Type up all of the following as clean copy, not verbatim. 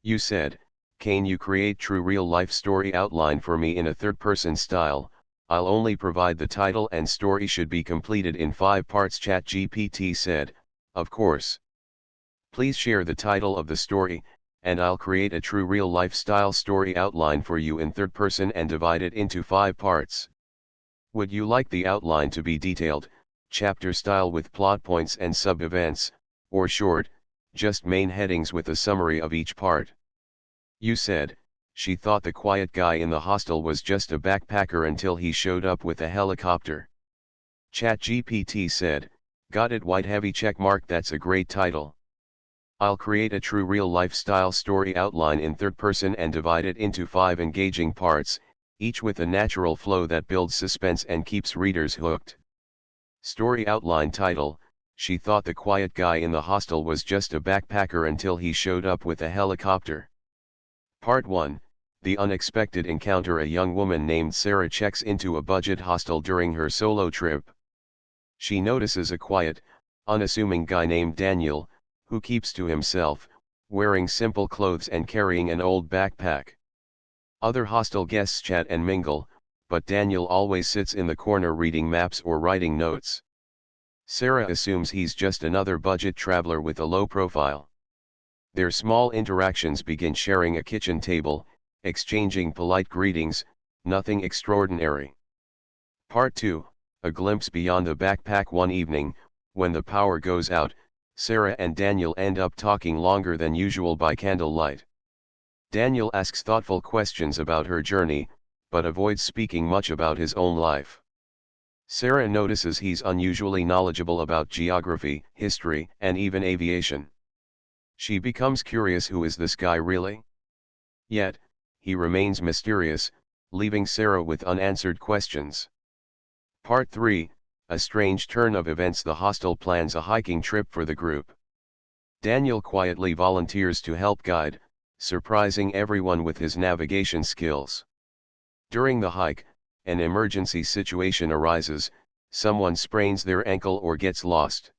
You said, "Can you create true real-life story outline for me in a third-person style? I'll only provide the title and story should be completed in 5 parts." ChatGPT said, "Of course. Please share the title of the story, and I'll create a true real-life style story outline for you in third person and divide it into 5 parts. Would you like the outline to be detailed, chapter style with plot points and sub-events, or short, just main headings with a summary of each part?" You said, "She thought the quiet guy in the hostel was just a backpacker until he showed up with a helicopter." ChatGPT said, "Got it, white heavy checkmark, that's a great title. I'll create a true real-life style story outline in third person and divide it into 5 engaging parts, each with a natural flow that builds suspense and keeps readers hooked." Story outline title: She thought the quiet guy in the hostel was just a backpacker until he showed up with a helicopter. Part 1, The unexpected encounter. A young woman named Sarah checks into a budget hostel during her solo trip. She notices a quiet, unassuming guy named Daniel, who keeps to himself, wearing simple clothes and carrying an old backpack. Other hostel guests chat and mingle, but Daniel always sits in the corner reading maps or writing notes. Sarah assumes he's just another budget traveler with a low profile. Their small interactions begin: sharing a kitchen table, exchanging polite greetings, nothing extraordinary. Part 2, A glimpse beyond the backpack. One evening, when the power goes out, Sarah and Daniel end up talking longer than usual by candlelight. Daniel asks thoughtful questions about her journey, but avoids speaking much about his own life. Sarah notices he's unusually knowledgeable about geography, history, and even aviation. She becomes curious, who is this guy really? Yet, he remains mysterious, leaving Sarah with unanswered questions. Part 3, A strange turn of events. The hostel plans a hiking trip for the group. Daniel quietly volunteers to help guide, surprising everyone with his navigation skills. During the hike, an emergency situation arises: someone sprains their ankle or gets lost.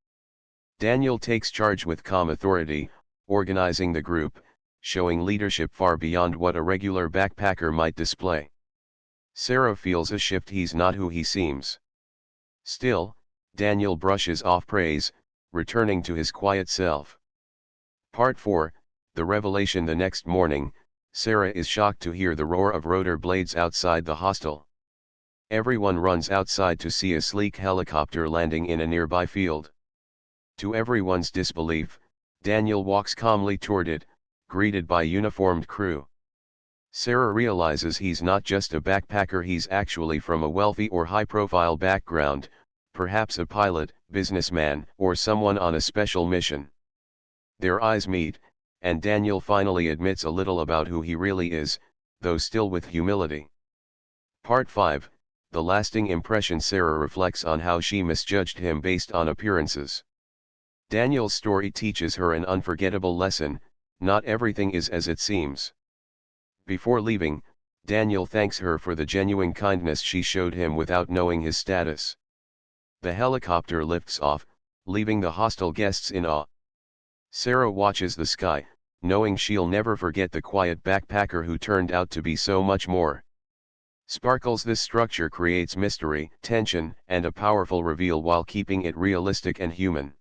Daniel takes charge with calm authority, organizing the group, showing leadership far beyond what a regular backpacker might display. Sarah feels a shift: he's not who he seems. Still, Daniel brushes off praise, returning to his quiet self. Part 4, The revelation. The next morning, Sarah is shocked to hear the roar of rotor blades outside the hostel. Everyone runs outside to see a sleek helicopter landing in a nearby field. To everyone's disbelief, Daniel walks calmly toward it, greeted by uniformed crew. Sarah realizes he's not just a backpacker, he's actually from a wealthy or high-profile background, perhaps a pilot, businessman, or someone on a special mission. Their eyes meet, and Daniel finally admits a little about who he really is, though still with humility. Part 5, The lasting impression. Sarah reflects on how she misjudged him based on appearances. Daniel's story teaches her an unforgettable lesson: not everything is as it seems. Before leaving, Daniel thanks her for the genuine kindness she showed him without knowing his status. The helicopter lifts off, leaving the hostel guests in awe. Sarah watches the sky, knowing she'll never forget the quiet backpacker who turned out to be so much more. Sparkles. This structure creates mystery, tension, and a powerful reveal while keeping it realistic and human.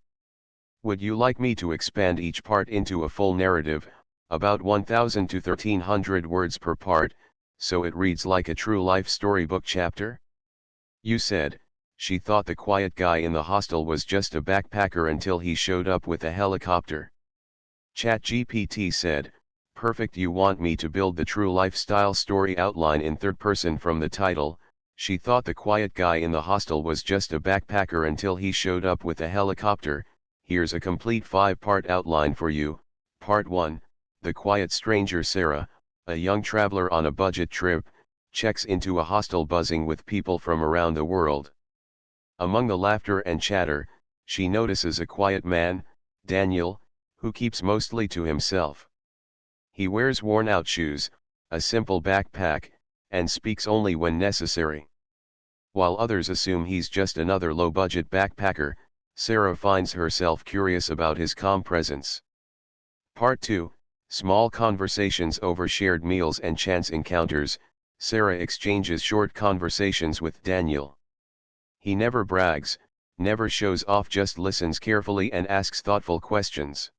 Would you like me to expand each part into a full narrative, about 1,000 to 1,300 words per part, so it reads like a true life storybook chapter? You said, "She thought the quiet guy in the hostel was just a backpacker until he showed up with a helicopter." ChatGPT said, "Perfect. You want me to build the true lifestyle story outline in third person from the title, She thought the quiet guy in the hostel was just a backpacker until he showed up with a helicopter. Here's a complete 5-part outline for you. Part 1, The quiet stranger. Sarah, a young traveler on a budget trip, checks into a hostel buzzing with people from around the world. Among the laughter and chatter, she notices a quiet man, Daniel, who keeps mostly to himself. He wears worn-out shoes, a simple backpack, and speaks only when necessary. While others assume he's just another low-budget backpacker, Sarah finds herself curious about his calm presence. Part 2, Small conversations over shared meals and chance encounters, Sarah exchanges short conversations with Daniel. He never brags, never shows off, just listens carefully and asks thoughtful questions.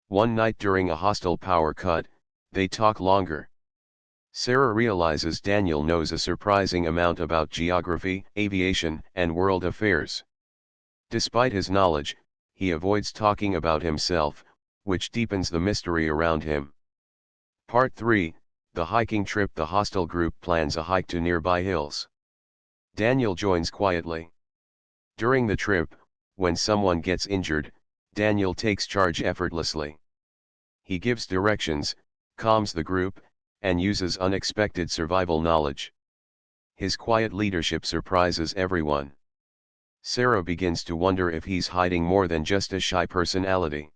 One night during a hostel power cut, they talk longer. Sarah realizes Daniel knows a surprising amount about geography, aviation, and world affairs. Despite his knowledge, he avoids talking about himself, which deepens the mystery around him. Part 3, The hiking trip. The hostel group plans a hike to nearby hills. Daniel joins quietly. During the trip, when someone gets injured, Daniel takes charge effortlessly. He gives directions, calms the group, and uses unexpected survival knowledge. His quiet leadership surprises everyone. Sarah begins to wonder if he's hiding more than just a shy personality.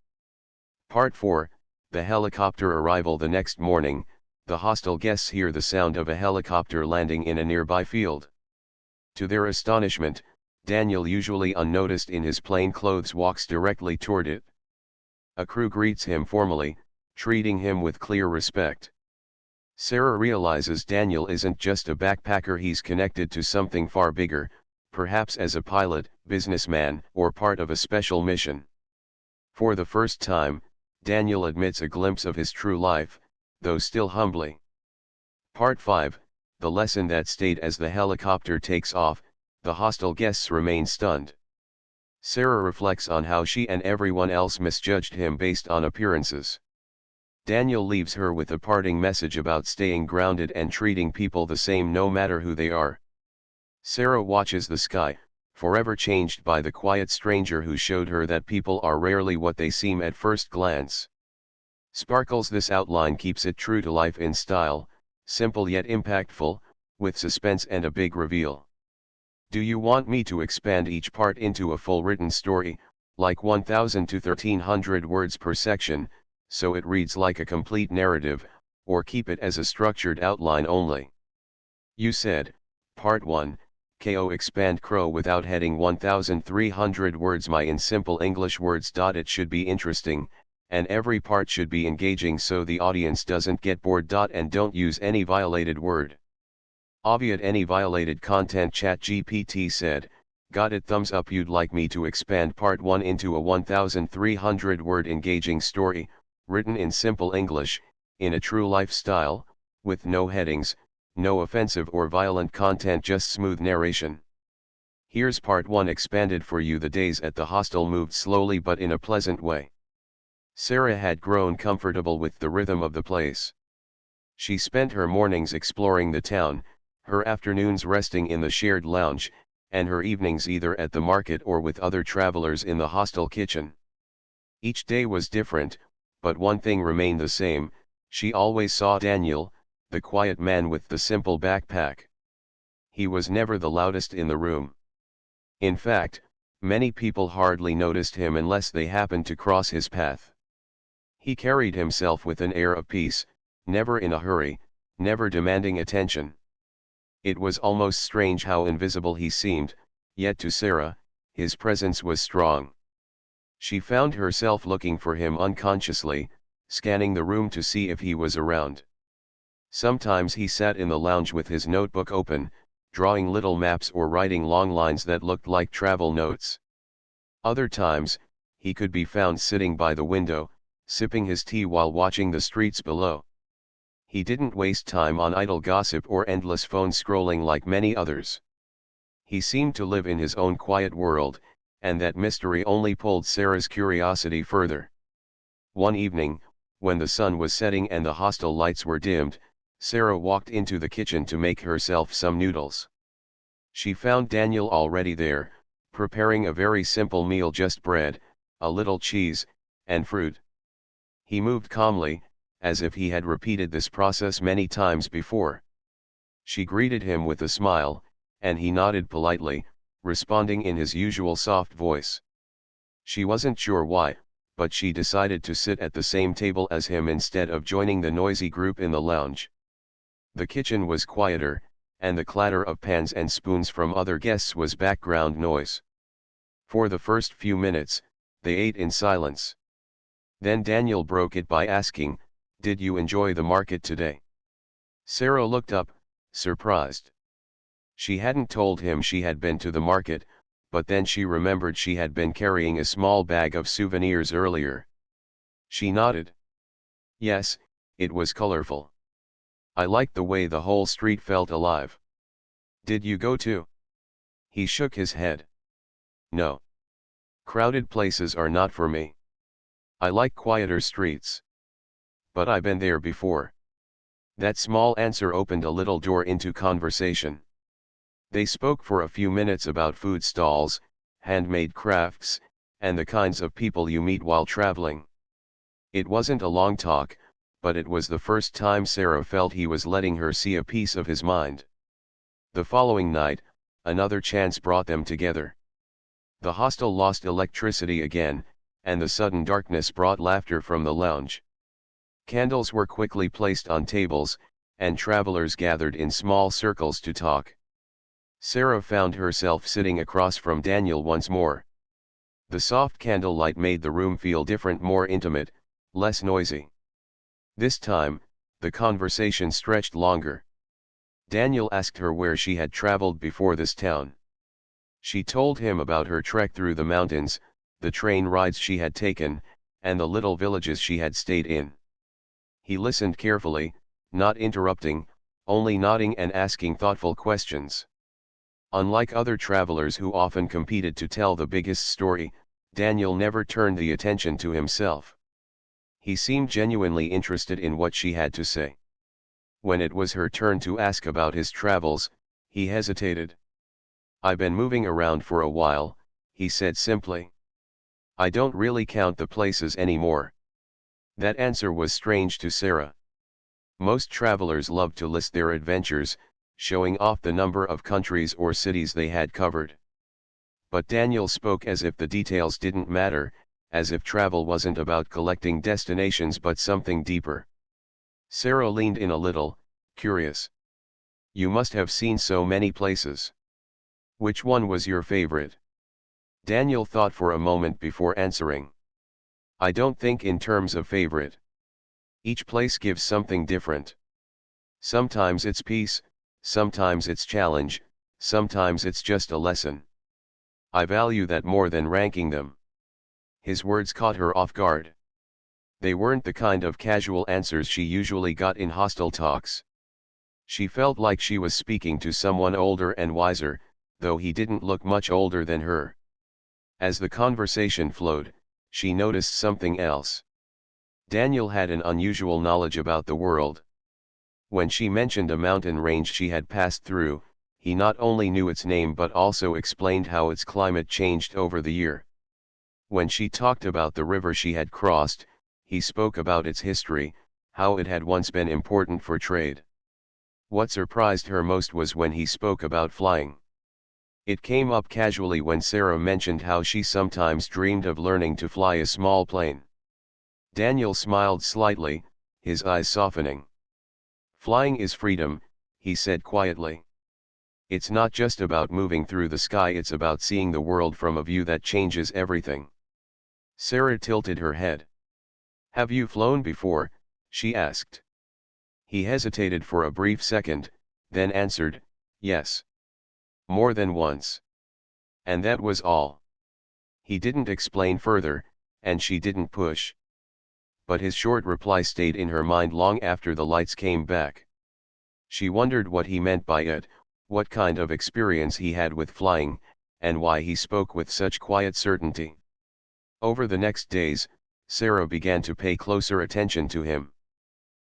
Part 4, The helicopter arrival. The next morning, the hostel guests hear the sound of a helicopter landing in a nearby field. To their astonishment, Daniel, usually unnoticed in his plain clothes, walks directly toward it. A crew greets him formally, treating him with clear respect. Sarah realizes Daniel isn't just a backpacker, he's connected to something far bigger, perhaps as a pilot, businessman, or part of a special mission. For the first time, Daniel admits a glimpse of his true life, though still humbly. Part 5, The lesson that stayed. As the helicopter takes off, the hostel guests remain stunned. Sarah reflects on how she and everyone else misjudged him based on appearances. Daniel leaves her with a parting message about staying grounded and treating people the same no matter who they are. Sarah watches the sky, forever changed by the quiet stranger who showed her that people are rarely what they seem at first glance. Sparkles. This outline keeps it true to life in style, simple yet impactful, with suspense and a big reveal. Do you want me to expand each part into a full written story, like 1,000 to 1,300 words per section, so it reads like a complete narrative, or keep it as a structured outline only? You said, Part 1, KO expand Crow without heading 1,300 words. My in simple English words. It should be interesting, and every part should be engaging so the audience doesn't get bored. And don't use any violated word. Obviate any violated content. ChatGPT said, got it, thumbs up. You'd like me to expand Part 1 into a 1,300 word engaging story, written in simple English, in a true life style, with no headings, no offensive or violent content, just smooth narration. Here's Part 1 expanded for you. The days at the hostel moved slowly but in a pleasant way. Sarah had grown comfortable with the rhythm of the place. She spent her mornings exploring the town, her afternoons resting in the shared lounge, and her evenings either at the market or with other travelers in the hostel kitchen. Each day was different, but one thing remained the same: she always saw Daniel, the quiet man with the simple backpack. He was never the loudest in the room. In fact, many people hardly noticed him unless they happened to cross his path. He carried himself with an air of peace, never in a hurry, never demanding attention. It was almost strange how invisible he seemed, yet to Sarah, his presence was strong. She found herself looking for him unconsciously, scanning the room to see if he was around. Sometimes he sat in the lounge with his notebook open, drawing little maps or writing long lines that looked like travel notes. Other times, he could be found sitting by the window, sipping his tea while watching the streets below. He didn't waste time on idle gossip or endless phone scrolling like many others. He seemed to live in his own quiet world, and that mystery only pulled Sarah's curiosity further. One evening, when the sun was setting and the hostel lights were dimmed, Sarah walked into the kitchen to make herself some noodles. She found Daniel already there, preparing a very simple meal: just bread, a little cheese, and fruit. He moved calmly, as if he had repeated this process many times before. She greeted him with a smile, and he nodded politely, responding in his usual soft voice. She wasn't sure why, but she decided to sit at the same table as him instead of joining the noisy group in the lounge. The kitchen was quieter, and the clatter of pans and spoons from other guests was background noise. For the first few minutes, they ate in silence. Then Daniel broke it by asking, Did you enjoy the market today? Sarah looked up, surprised. She hadn't told him she had been to the market, but then she remembered she had been carrying a small bag of souvenirs earlier. She nodded. Yes, it was colorful. I liked the way the whole street felt alive. Did you go too? He shook his head. No. Crowded places are not for me. I like quieter streets. But I've been there before. That small answer opened a little door into conversation. They spoke for a few minutes about food stalls, handmade crafts, and the kinds of people you meet while traveling. It wasn't a long talk, but it was the first time Sarah felt he was letting her see a piece of his mind. The following night, another chance brought them together. The hostel lost electricity again, and the sudden darkness brought laughter from the lounge. Candles were quickly placed on tables, and travelers gathered in small circles to talk. Sarah found herself sitting across from Daniel once more. The soft candlelight made the room feel different, more intimate, less noisy. This time, the conversation stretched longer. Daniel asked her where she had traveled before this town. She told him about her trek through the mountains, the train rides she had taken, and the little villages she had stayed in. He listened carefully, not interrupting, only nodding and asking thoughtful questions. Unlike other travelers who often competed to tell the biggest story, Daniel never turned the attention to himself. He seemed genuinely interested in what she had to say. When it was her turn to ask about his travels, he hesitated. I've been moving around for a while, he said simply. I don't really count the places anymore. That answer was strange to Sarah. Most travelers love to list their adventures, showing off the number of countries or cities they had covered. But Daniel spoke as if the details didn't matter, as if travel wasn't about collecting destinations but something deeper. Sarah leaned in a little, curious. You must have seen so many places. Which one was your favorite? Daniel thought for a moment before answering. I don't think in terms of favorite. Each place gives something different. Sometimes it's peace, sometimes it's challenge, sometimes it's just a lesson. I value that more than ranking them. His words caught her off guard. They weren't the kind of casual answers she usually got in hostel talks. She felt like she was speaking to someone older and wiser, though he didn't look much older than her. As the conversation flowed, she noticed something else. Daniel had an unusual knowledge about the world. When she mentioned a mountain range she had passed through, he not only knew its name but also explained how its climate changed over the year. When she talked about the river she had crossed, he spoke about its history, how it had once been important for trade. What surprised her most was when he spoke about flying. It came up casually when Sarah mentioned how she sometimes dreamed of learning to fly a small plane. Daniel smiled slightly, his eyes softening. Flying is freedom, he said quietly. It's not just about moving through the sky, it's about seeing the world from a view that changes everything. Sarah tilted her head. Have you flown before? She asked. He hesitated for a brief second, then answered, yes. More than once. And that was all. He didn't explain further, and she didn't push. But his short reply stayed in her mind long after the lights came back. She wondered what he meant by it, what kind of experience he had with flying, and why he spoke with such quiet certainty. Over the next days, Sarah began to pay closer attention to him.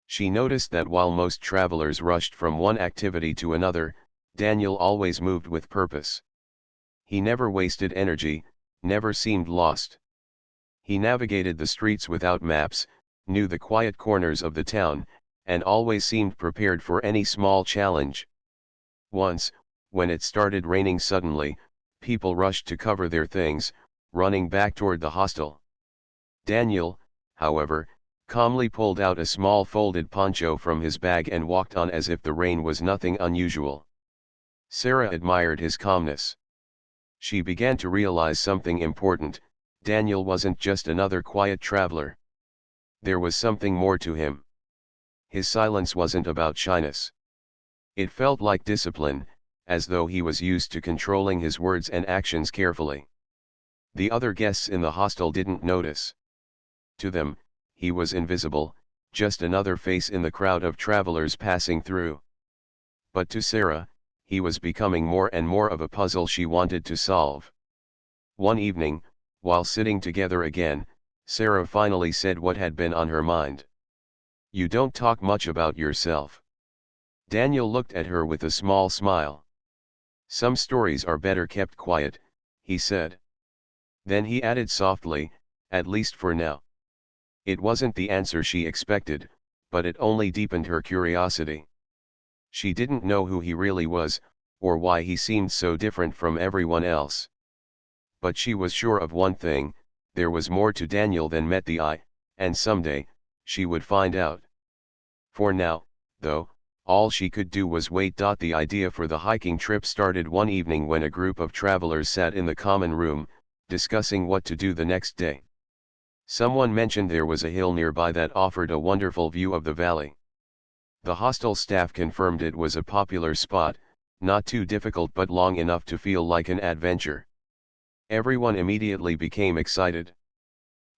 She noticed that while most travelers rushed from one activity to another, Daniel always moved with purpose. He never wasted energy, never seemed lost. He navigated the streets without maps, knew the quiet corners of the town, and always seemed prepared for any small challenge. Once, when it started raining suddenly, people rushed to cover their things, running back toward the hostel. Daniel, however, calmly pulled out a small folded poncho from his bag and walked on as if the rain was nothing unusual. Sarah admired his calmness. She began to realize something important: Daniel wasn't just another quiet traveler. There was something more to him. His silence wasn't about shyness. It felt like discipline, as though he was used to controlling his words and actions carefully. The other guests in the hostel didn't notice. To them, he was invisible, just another face in the crowd of travelers passing through. But to Sarah, he was becoming more and more of a puzzle she wanted to solve. One evening, while sitting together again, Sarah finally said what had been on her mind. "You don't talk much about yourself." Daniel looked at her with a small smile. "Some stories are better kept quiet," he said. Then he added softly, "at least for now." It wasn't the answer she expected, but it only deepened her curiosity. She didn't know who he really was, or why he seemed so different from everyone else. But she was sure of one thing: there was more to Daniel than met the eye, and someday, she would find out. For now, though, all she could do was wait. The idea for the hiking trip started one evening when a group of travelers sat in the common room, discussing what to do the next day. Someone mentioned there was a hill nearby that offered a wonderful view of the valley. The hostel staff confirmed it was a popular spot, not too difficult but long enough to feel like an adventure. Everyone immediately became excited.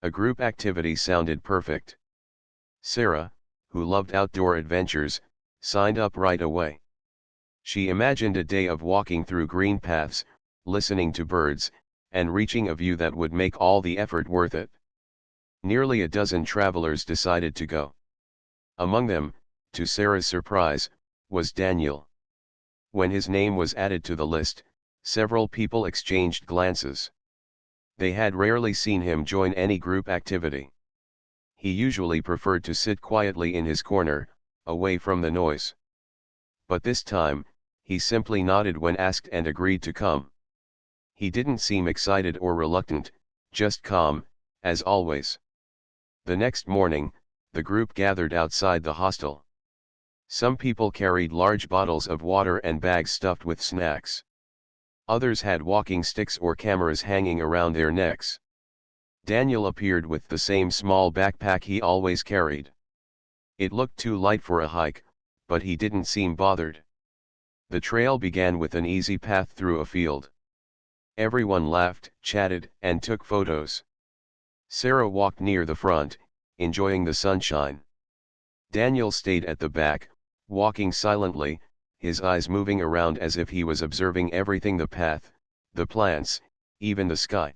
A group activity sounded perfect. Sarah, who loved outdoor adventures, signed up right away. She imagined a day of walking through green paths, listening to birds, and reaching a view that would make all the effort worth it. Nearly a dozen travelers decided to go. Among them, to Sarah's surprise, was Daniel. When his name was added to the list, several people exchanged glances. They had rarely seen him join any group activity. He usually preferred to sit quietly in his corner, away from the noise. But this time, he simply nodded when asked and agreed to come. He didn't seem excited or reluctant, just calm, as always. The next morning, the group gathered outside the hostel. Some people carried large bottles of water and bags stuffed with snacks. Others had walking sticks or cameras hanging around their necks. Daniel appeared with the same small backpack he always carried. It looked too light for a hike, but he didn't seem bothered. The trail began with an easy path through a field. Everyone laughed, chatted, and took photos. Sarah walked near the front, enjoying the sunshine. Daniel stayed at the back, walking silently, his eyes moving around as if he was observing everything: the path, the plants, even the sky.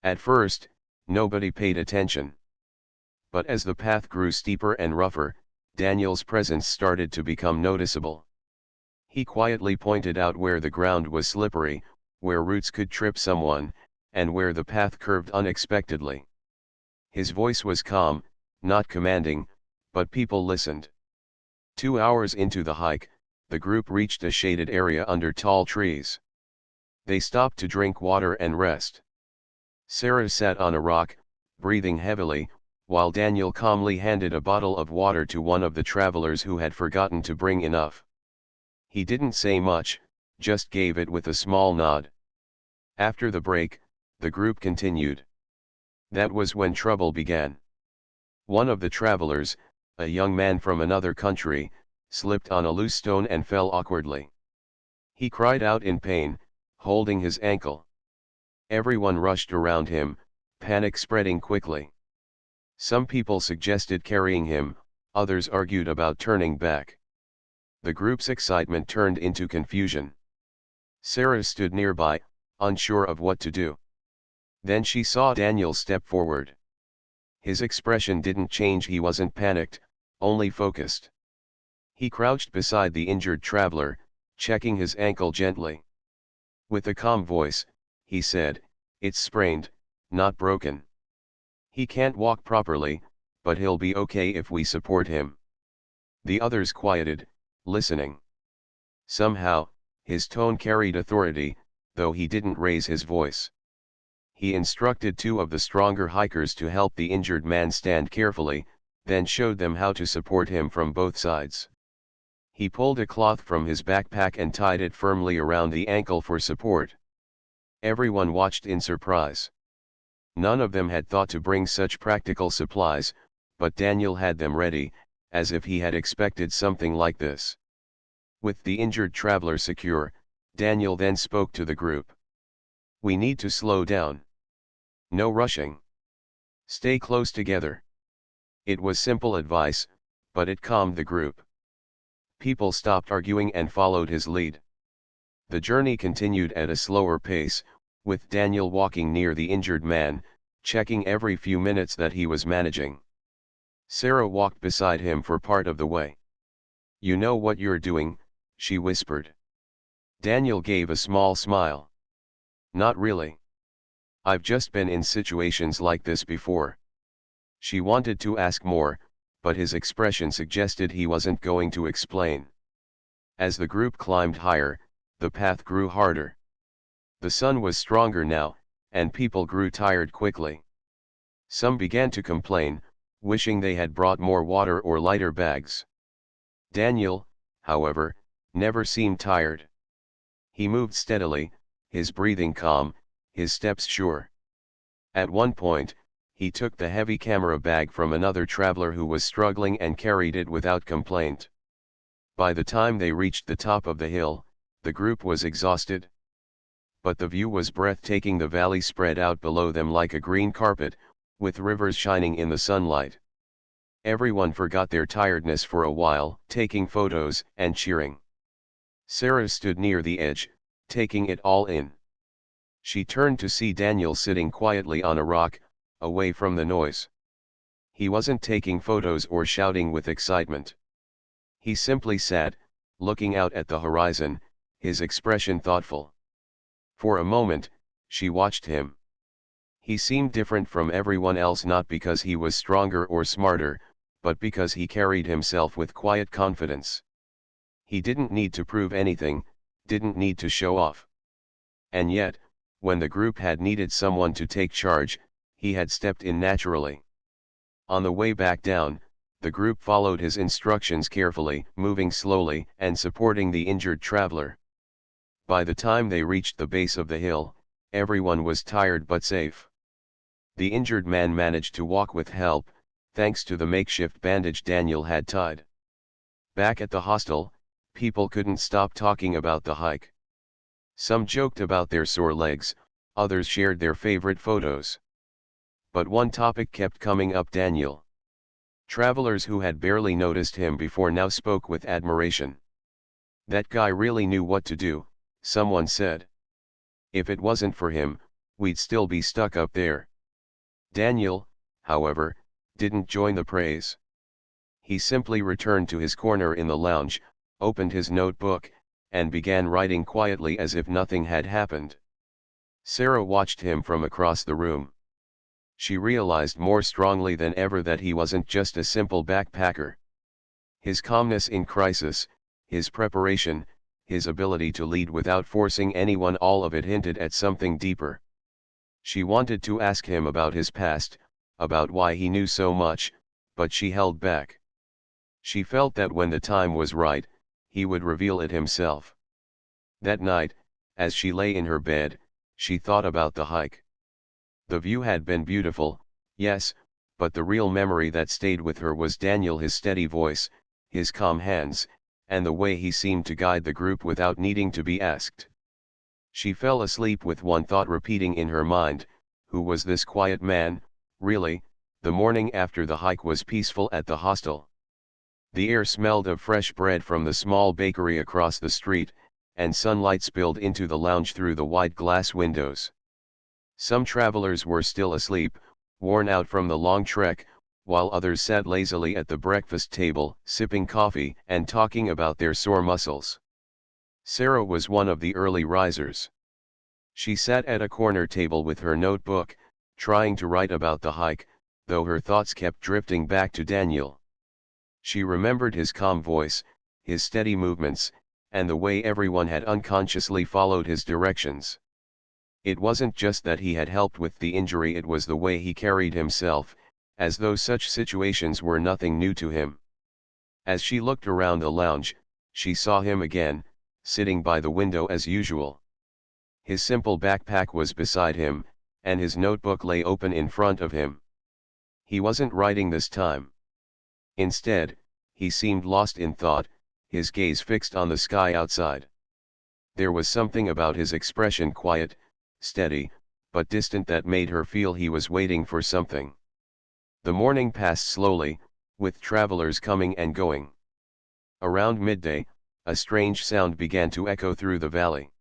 At first, nobody paid attention. But as the path grew steeper and rougher, Daniel's presence started to become noticeable. He quietly pointed out where the ground was slippery, where roots could trip someone, and where the path curved unexpectedly. His voice was calm, not commanding, but people listened. 2 hours into the hike, the group reached a shaded area under tall trees. They stopped to drink water and rest. Sarah sat on a rock, breathing heavily, while Daniel calmly handed a bottle of water to one of the travelers who had forgotten to bring enough. He didn't say much, just gave it with a small nod. After the break, the group continued. That was when trouble began. One of the travelers, a young man from another country, slipped on a loose stone and fell awkwardly. He cried out in pain, holding his ankle. Everyone rushed around him, panic spreading quickly. Some people suggested carrying him, others argued about turning back. The group's excitement turned into confusion. Sarah stood nearby, unsure of what to do. Then she saw Daniel step forward. His expression didn't change. He wasn't panicked, only focused. He crouched beside the injured traveler, checking his ankle gently. With a calm voice, he said, "It's sprained, not broken. He can't walk properly, but he'll be okay if we support him." The others quieted, listening. Somehow, his tone carried authority, though he didn't raise his voice. He instructed two of the stronger hikers to help the injured man stand carefully, then showed them how to support him from both sides. He pulled a cloth from his backpack and tied it firmly around the ankle for support. Everyone watched in surprise. None of them had thought to bring such practical supplies, but Daniel had them ready, as if he had expected something like this. With the injured traveler secure, Daniel then spoke to the group. "We need to slow down. No rushing. Stay close together." It was simple advice, but it calmed the group. People stopped arguing and followed his lead. The journey continued at a slower pace, with Daniel walking near the injured man, checking every few minutes that he was managing. Sarah walked beside him for part of the way. "You know what you're doing," she whispered. Daniel gave a small smile. "Not really. I've just been in situations like this before." She wanted to ask more, but his expression suggested he wasn't going to explain. As the group climbed higher, the path grew harder. The sun was stronger now, and people grew tired quickly. Some began to complain, wishing they had brought more water or lighter bags. Daniel, however, never seemed tired. He moved steadily, his breathing calm, his steps sure. At one point, he took the heavy camera bag from another traveler who was struggling and carried it without complaint. By the time they reached the top of the hill, the group was exhausted. But the view was breathtaking. The valley spread out below them like a green carpet, with rivers shining in the sunlight. Everyone forgot their tiredness for a while, taking photos and cheering. Sarah stood near the edge, taking it all in. She turned to see Daniel sitting quietly on a rock, away from the noise. He wasn't taking photos or shouting with excitement. He simply sat, looking out at the horizon, his expression thoughtful. For a moment, she watched him. He seemed different from everyone else, not because he was stronger or smarter, but because he carried himself with quiet confidence. He didn't need to prove anything, didn't need to show off. And yet, when the group had needed someone to take charge, he had stepped in naturally. On the way back down, the group followed his instructions carefully, moving slowly and supporting the injured traveler. By the time they reached the base of the hill, everyone was tired but safe. The injured man managed to walk with help, thanks to the makeshift bandage Daniel had tied. Back at the hostel, people couldn't stop talking about the hike. Some joked about their sore legs, others shared their favorite photos. But one topic kept coming up: Daniel. Travelers who had barely noticed him before now spoke with admiration. "That guy really knew what to do," someone said. "If it wasn't for him, we'd still be stuck up there." Daniel, however, didn't join the praise. He simply returned to his corner in the lounge, opened his notebook, and began writing quietly as if nothing had happened. Sarah watched him from across the room. She realized more strongly than ever that he wasn't just a simple backpacker. His calmness in crisis, his preparation, his ability to lead without forcing anyone, all of it hinted at something deeper. She wanted to ask him about his past, about why he knew so much, but she held back. She felt that when the time was right, he would reveal it himself. That night, as she lay in her bed, she thought about the hike. The view had been beautiful, yes, but the real memory that stayed with her was Daniel, his steady voice, his calm hands, and the way he seemed to guide the group without needing to be asked. She fell asleep with one thought repeating in her mind: who was this quiet man, really? The morning after the hike was peaceful at the hostel. The air smelled of fresh bread from the small bakery across the street, and sunlight spilled into the lounge through the wide glass windows. Some travelers were still asleep, worn out from the long trek, while others sat lazily at the breakfast table, sipping coffee and talking about their sore muscles. Sarah was one of the early risers. She sat at a corner table with her notebook, trying to write about the hike, though her thoughts kept drifting back to Daniel. She remembered his calm voice, his steady movements, and the way everyone had unconsciously followed his directions. It wasn't just that he had helped with the injury, it was the way he carried himself, as though such situations were nothing new to him. As she looked around the lounge, she saw him again, sitting by the window as usual. His simple backpack was beside him, and his notebook lay open in front of him. He wasn't writing this time. Instead, He seemed lost in thought, his gaze fixed on the sky outside. There was something about his expression, quiet, steady, but distant, that made her feel he was waiting for something. The morning passed slowly, with travelers coming and going. Around midday, a strange sound began to echo through the valley.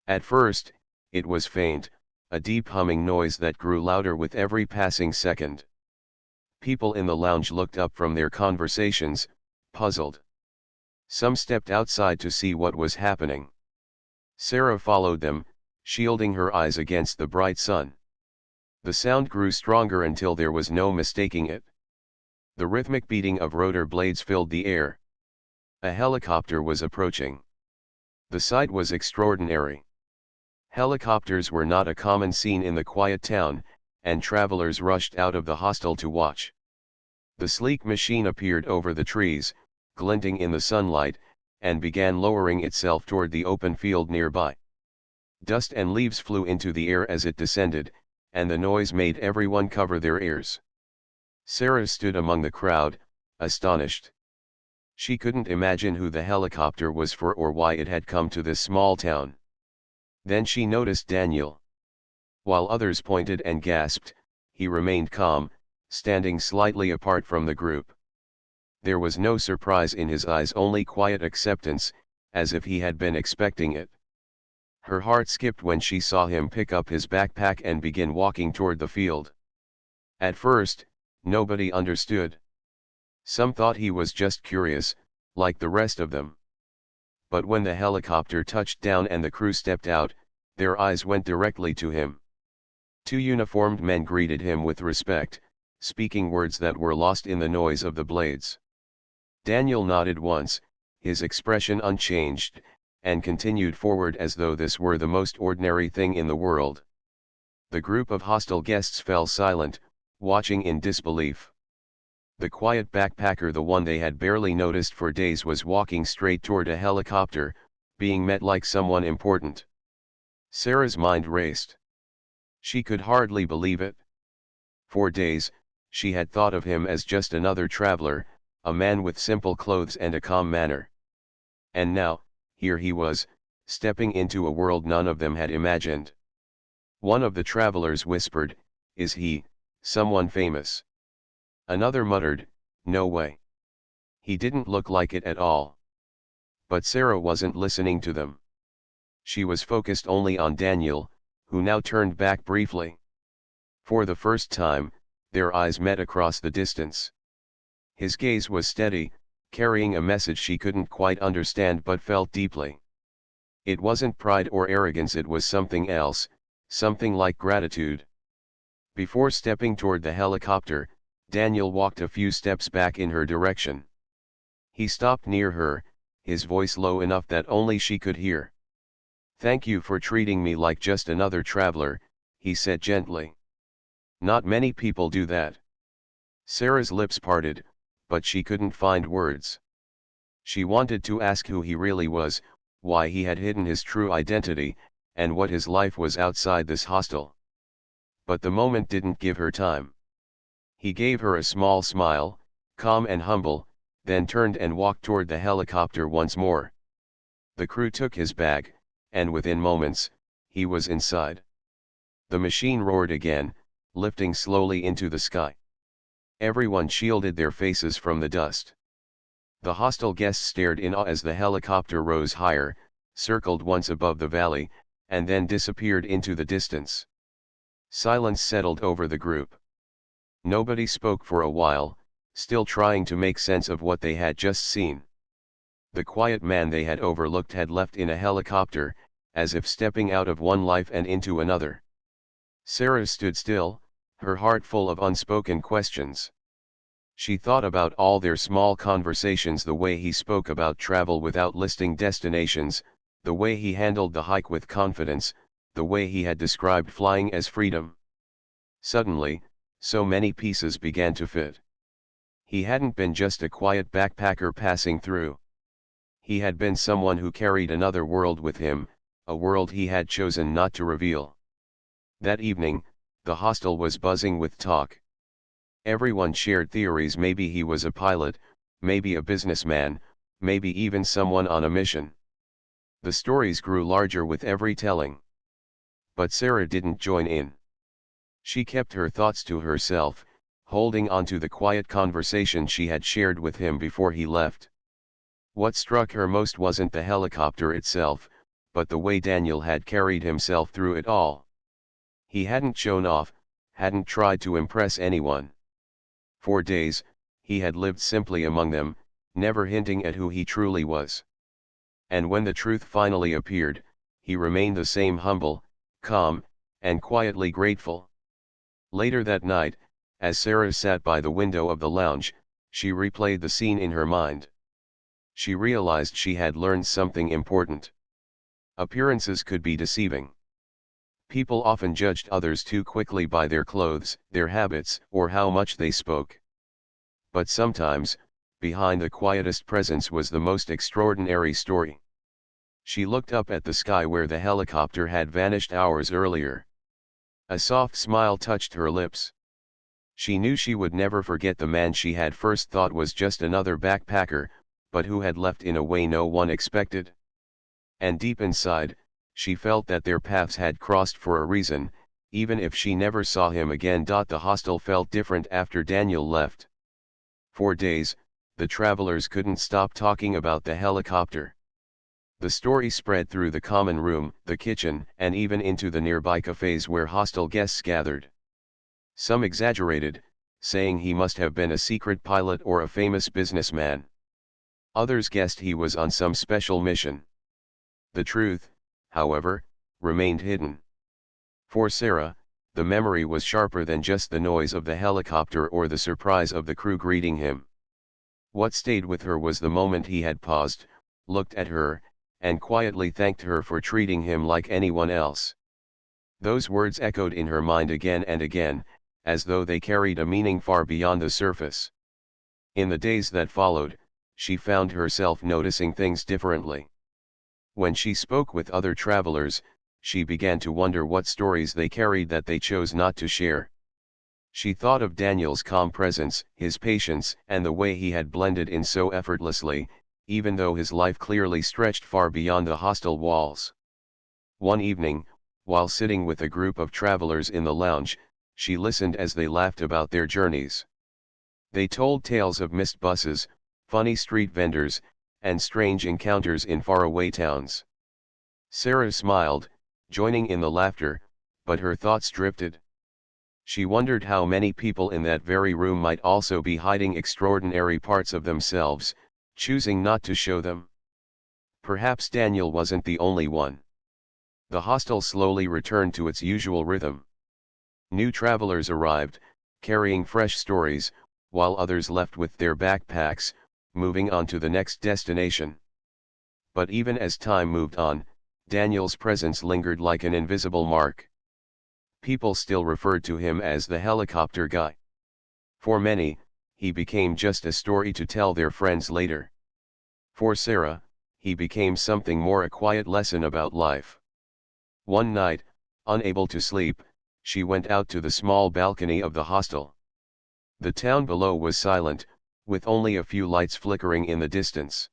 At first, it was faint, a deep humming noise that grew louder with every passing second. People in the lounge looked up from their conversations, puzzled. Some stepped outside to see what was happening. Sarah followed them, shielding her eyes against the bright sun. The sound grew stronger until there was no mistaking it. The rhythmic beating of rotor blades filled the air. A helicopter was approaching. The sight was extraordinary. Helicopters were not a common scene in the quiet town, and travelers rushed out of the hostel to watch. The sleek machine appeared over the trees, glinting in the sunlight, and began lowering itself toward the open field nearby. Dust and leaves flew into the air as it descended, and the noise made everyone cover their ears. Sarah stood among the crowd, astonished. She couldn't imagine who the helicopter was for or why it had come to this small town. Then she noticed Daniel. While others pointed and gasped, he remained calm, standing slightly apart from the group. There was no surprise in his eyes, only quiet acceptance, as if he had been expecting it. Her heart skipped when she saw him pick up his backpack and begin walking toward the field. At first, nobody understood. Some thought he was just curious, like the rest of them. But when the helicopter touched down and the crew stepped out, their eyes went directly to him. Two uniformed men greeted him with respect, speaking words that were lost in the noise of the blades. Daniel nodded once, his expression unchanged, and continued forward as though this were the most ordinary thing in the world. The group of hostel guests fell silent, watching in disbelief. The quiet backpacker, the one they had barely noticed for days, was walking straight toward a helicopter, being met like someone important. Sarah's mind raced. She could hardly believe it. For days, she had thought of him as just another traveler, a man with simple clothes and a calm manner. And now, here he was, stepping into a world none of them had imagined. One of the travelers whispered, "Is he someone famous?" Another muttered, "No way. He didn't look like it at all." But Sarah wasn't listening to them. She was focused only on Daniel, who now turned back briefly. For the first time, their eyes met across the distance. His gaze was steady, carrying a message she couldn't quite understand but felt deeply. It wasn't pride or arrogance, it was something else, something like gratitude. Before stepping toward the helicopter, Daniel walked a few steps back in her direction. He stopped near her, his voice low enough that only she could hear. "Thank you for treating me like just another traveler," he said gently. "Not many people do that." Sarah's lips parted, but she couldn't find words. She wanted to ask who he really was, why he had hidden his true identity, and what his life was outside this hostel. But the moment didn't give her time. He gave her a small smile, calm and humble, then turned and walked toward the helicopter once more. The crew took his bag, and within moments, he was inside. The machine roared again, lifting slowly into the sky. Everyone shielded their faces from the dust. The hostel guests stared in awe as the helicopter rose higher, circled once above the valley, and then disappeared into the distance. Silence settled over the group. Nobody spoke for a while, still trying to make sense of what they had just seen. The quiet man they had overlooked had left in a helicopter, as if stepping out of one life and into another. Sarah stood still, her heart full of unspoken questions. She thought about all their small conversations, the way he spoke about travel without listing destinations, the way he handled the hike with confidence, the way he had described flying as freedom. Suddenly, so many pieces began to fit. He hadn't been just a quiet backpacker passing through. He had been someone who carried another world with him, a world he had chosen not to reveal. That evening, the hostel was buzzing with talk. Everyone shared theories. Maybe he was a pilot, maybe a businessman, maybe even someone on a mission. The stories grew larger with every telling. But Sarah didn't join in. She kept her thoughts to herself, holding on to the quiet conversation she had shared with him before he left. What struck her most wasn't the helicopter itself, but the way Daniel had carried himself through it all. He hadn't shown off, hadn't tried to impress anyone. For days, he had lived simply among them, never hinting at who he truly was. And when the truth finally appeared, he remained the same humble, calm, and quietly grateful. Later that night, as Sarah sat by the window of the lounge, she replayed the scene in her mind. She realized she had learned something important. Appearances could be deceiving. People often judged others too quickly by their clothes, their habits, or how much they spoke. But sometimes, behind the quietest presence was the most extraordinary story. She looked up at the sky where the helicopter had vanished hours earlier. A soft smile touched her lips. She knew she would never forget the man she had first thought was just another backpacker, but who had left in a way no one expected. And deep inside, she felt that their paths had crossed for a reason, even if she never saw him again. The hostel felt different after Daniel left. For days, the travelers couldn't stop talking about the helicopter. The story spread through the common room, the kitchen, and even into the nearby cafes where hostel guests gathered. Some exaggerated, saying he must have been a secret pilot or a famous businessman. Others guessed he was on some special mission. The truth, however, remained hidden. For Sarah, the memory was sharper than just the noise of the helicopter or the surprise of the crew greeting him. What stayed with her was the moment he had paused, looked at her, and quietly thanked her for treating him like anyone else. Those words echoed in her mind again and again, as though they carried a meaning far beyond the surface. In the days that followed, she found herself noticing things differently. When she spoke with other travelers, she began to wonder what stories they carried that they chose not to share. She thought of Daniel's calm presence, his patience, and the way he had blended in so effortlessly, even though his life clearly stretched far beyond the hostel walls. One evening, while sitting with a group of travelers in the lounge, she listened as they laughed about their journeys. They told tales of missed buses, funny street vendors, and strange encounters in faraway towns. Sarah smiled, joining in the laughter, but her thoughts drifted. She wondered how many people in that very room might also be hiding extraordinary parts of themselves, choosing not to show them. Perhaps Daniel wasn't the only one. The hostel slowly returned to its usual rhythm. New travelers arrived, carrying fresh stories, while others left with their backpacks, moving on to the next destination. But even as time moved on, Daniel's presence lingered like an invisible mark. People still referred to him as the helicopter guy. For many, he became just a story to tell their friends later. For Sarah, he became something more, a quiet lesson about life. One night, unable to sleep, she went out to the small balcony of the hostel. The town below was silent, with only a few lights flickering in the distance.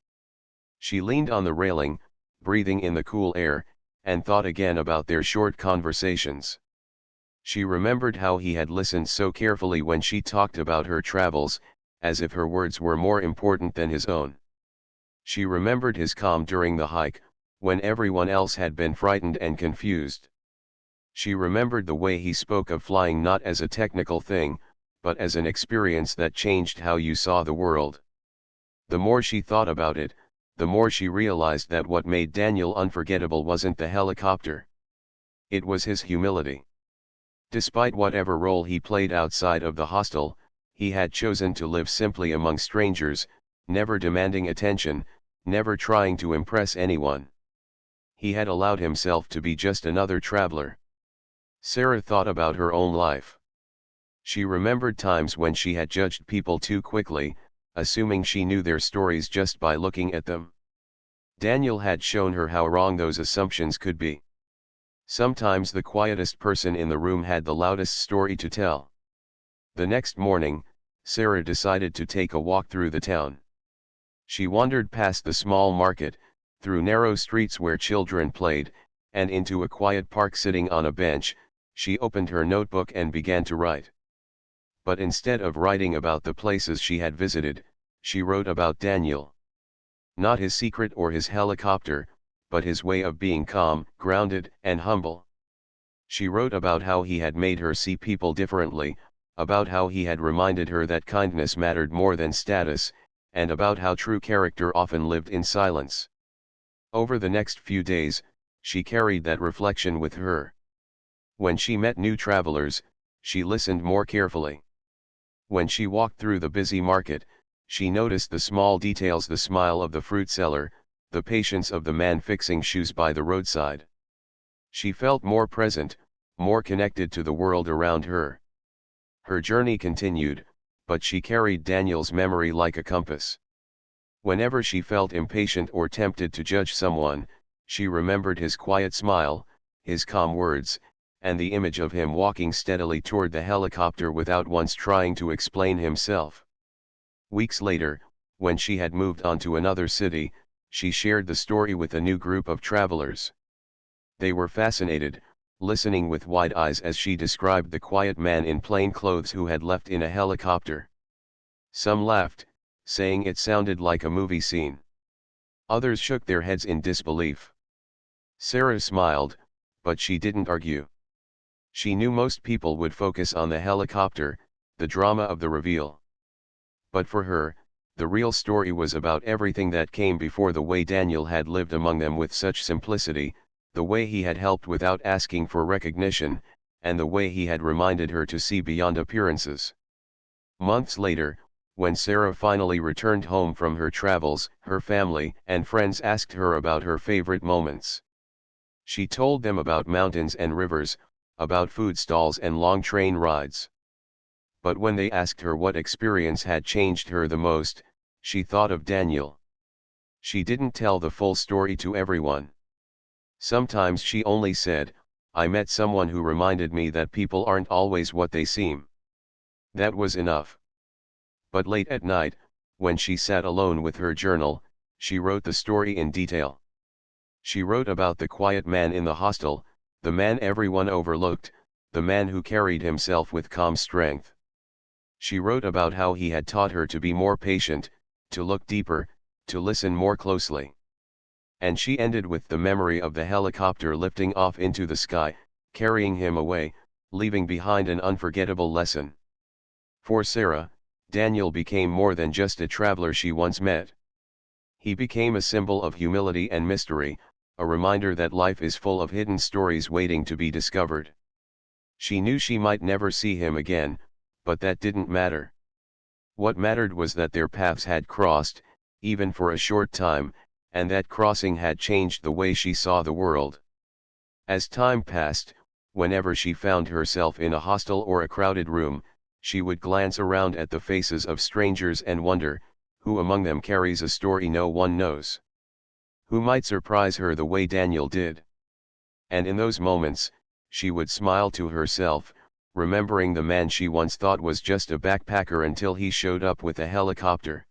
She leaned on the railing, breathing in the cool air, and thought again about their short conversations. She remembered how he had listened so carefully when she talked about her travels, as if her words were more important than his own. She remembered his calm during the hike, when everyone else had been frightened and confused. She remembered the way he spoke of flying not as a technical thing, but as an experience that changed how you saw the world. The more she thought about it, the more she realized that what made Daniel unforgettable wasn't the helicopter. It was his humility. Despite whatever role he played outside of the hostel, he had chosen to live simply among strangers, never demanding attention, never trying to impress anyone. He had allowed himself to be just another traveler. Sarah thought about her own life. She remembered times when she had judged people too quickly, assuming she knew their stories just by looking at them. Daniel had shown her how wrong those assumptions could be. Sometimes the quietest person in the room had the loudest story to tell. The next morning, Sarah decided to take a walk through the town. She wandered past the small market, through narrow streets where children played, and into a quiet park. Sitting on a bench, she opened her notebook and began to write. But instead of writing about the places she had visited, she wrote about Daniel. Not his secret or his helicopter, but his way of being calm, grounded, and humble. She wrote about how he had made her see people differently, about how he had reminded her that kindness mattered more than status, and about how true character often lived in silence. Over the next few days, she carried that reflection with her. When she met new travelers, she listened more carefully. When she walked through the busy market, she noticed the small details: the smile of the fruit seller, the patience of the man fixing shoes by the roadside. She felt more present, more connected to the world around her. Her journey continued, but she carried Daniel's memory like a compass. Whenever she felt impatient or tempted to judge someone, she remembered his quiet smile, his calm words, and the image of him walking steadily toward the helicopter without once trying to explain himself. Weeks later, when she had moved on to another city, she shared the story with a new group of travelers. They were fascinated, listening with wide eyes as she described the quiet man in plain clothes who had left in a helicopter. Some laughed, saying it sounded like a movie scene. Others shook their heads in disbelief. Sarah smiled, but she didn't argue. She knew most people would focus on the helicopter, the drama of the reveal. But for her, the real story was about everything that came before: the way Daniel had lived among them with such simplicity, the way he had helped without asking for recognition, and the way he had reminded her to see beyond appearances. Months later, when Sarah finally returned home from her travels, her family and friends asked her about her favorite moments. She told them about mountains and rivers, about food stalls and long train rides. But when they asked her what experience had changed her the most, she thought of Daniel. She didn't tell the full story to everyone. Sometimes she only said, "I met someone who reminded me that people aren't always what they seem." That was enough. But late at night, when she sat alone with her journal, she wrote the story in detail. She wrote about the quiet man in the hostel, the man everyone overlooked, the man who carried himself with calm strength. She wrote about how he had taught her to be more patient, to look deeper, to listen more closely. And she ended with the memory of the helicopter lifting off into the sky, carrying him away, leaving behind an unforgettable lesson. For Sarah, Daniel became more than just a traveler she once met. He became a symbol of humility and mystery, a reminder that life is full of hidden stories waiting to be discovered. She knew she might never see him again, but that didn't matter. What mattered was that their paths had crossed, even for a short time, and that crossing had changed the way she saw the world. As time passed, whenever she found herself in a hostel or a crowded room, she would glance around at the faces of strangers and wonder, who among them carries a story no one knows? Who might surprise her the way Daniel did? And in those moments, she would smile to herself, remembering the man she once thought was just a backpacker until he showed up with a helicopter.